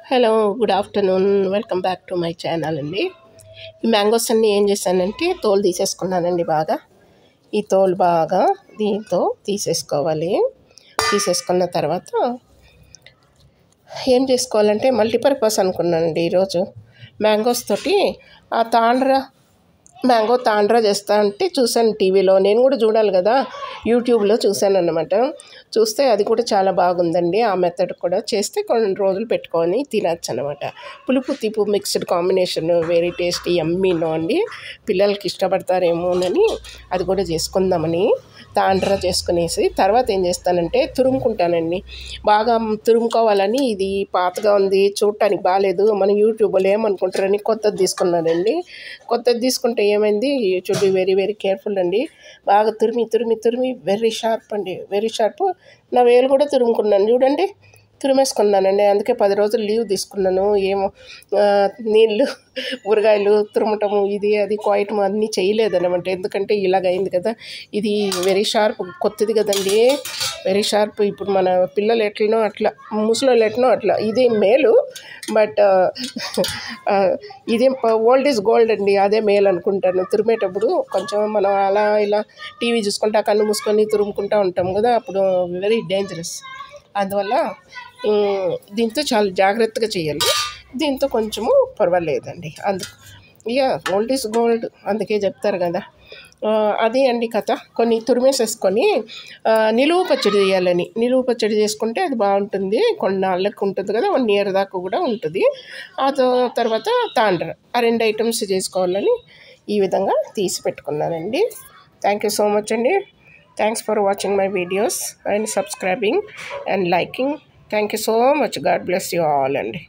Hello, good afternoon. Welcome back to my channel అండి. ఈ mangoes అన్నీ ఏం చేశానంటే తోలు తీసేసుకున్నానండి. ఈ తోలు బాగా దీంతో తీసేసుకోవాలి. తీసేసుకున్న తర్వాత ఏం చేసుకోవాలంటే మల్టీపర్పస్ అనుకున్నానండి ఈరోజు. మ్యాంగోస్ తోటి ఆ మ్యాంగో తాండ్రా చేస్తా అంటే చూశాను టీవీలో. నేను కూడా చూడాలి కదా, యూట్యూబ్లో చూశాను అన్నమాట. చూస్తే అది కూడా చాలా బాగుందండి. ఆ మెథడ్ కూడా చేస్తే కొన్ని రోజులు పెట్టుకొని తినచ్చు అనమాట. పులుపు తీపు మిక్స్డ్ కాంబినేషన్ వెరీ టేస్టీ యమ్మీనో అండి. పిల్లలకి ఇష్టపడతారేమోనని అది కూడా చేసుకుందామని తాండ్రా చేసుకునేసి తర్వాత ఏం చేస్తానంటే తురుముకుంటానండి. బాగా తురుముకోవాలని, ఇది పాతగా ఉంది చూడటానికి బాగాలేదు, మన యూట్యూబ్లో ఏమనుకుంటారని కొత్తది తీసుకున్నానండి. కొత్తది తీసుకుంటే ఏమైంది, should be very very careful అండి. బాగా తురిమి వెరీ షార్ప్ అండి, వెరీ షార్ప్. నా వేలు కూడా తురుముకున్నాను చూడండి, తురిమేసుకున్నానండి. అందుకే 10 రోజులు లీవ్ తీసుకున్నాను. ఏమో నీళ్ళు ఊరగాయలు తురమటము ఇది అది కోయటం అన్నీ చేయలేదన్నమాట. ఎందుకంటే ఇలాగైంది కదా. ఇది వెరీ షార్ప్, కొత్తది కదండి, వెరీ షార్ప్. ఇప్పుడు మన పిల్లలు ఎట్లనో అట్లా, ముసలోళ్ళు ఎట్లనో అట్లా. ఇది మేలు, బట్ ఇదే ఓల్డ్ ఈజ్ గోల్డ్ అండి. అదే మేలు అనుకుంటాను. తురిమేటప్పుడు కొంచెం మనం అలా ఇలా టీవీ చూసుకుంటా కన్ను మూసుకొని తురుముకుంటూ ఉంటాం కదా, అప్పుడు వెరీ డేంజరస్. అందువల్ల దీంతో చాలా జాగ్రత్తగా చేయాలి. దీంతో కొంచెము పర్వాలేదండి. ఇక ఓల్డ్ ఈజ్ గోల్డ్ అందుకే చెప్తారు కదా. అదే అండి కథ. కొన్ని తురిమేసేసుకొని నిలువ పచ్చడి చేయాలని, నిలువ పచ్చడి చేసుకుంటే అది బాగుంటుంది. కొన్నాళ్ళకి ఉంటుంది కదా, 1 year దాకా కూడా ఉంటుంది. ఆ తర్వాత తాండ్ర, ఆ 2 items చేసుకోవాలని ఈ విధంగా తీసి పెట్టుకున్నానండి. థ్యాంక్ యూ సో మచ్ అండి. Thanks for watching my videos and subscribing and liking. Thank you so much. God bless you all అండి.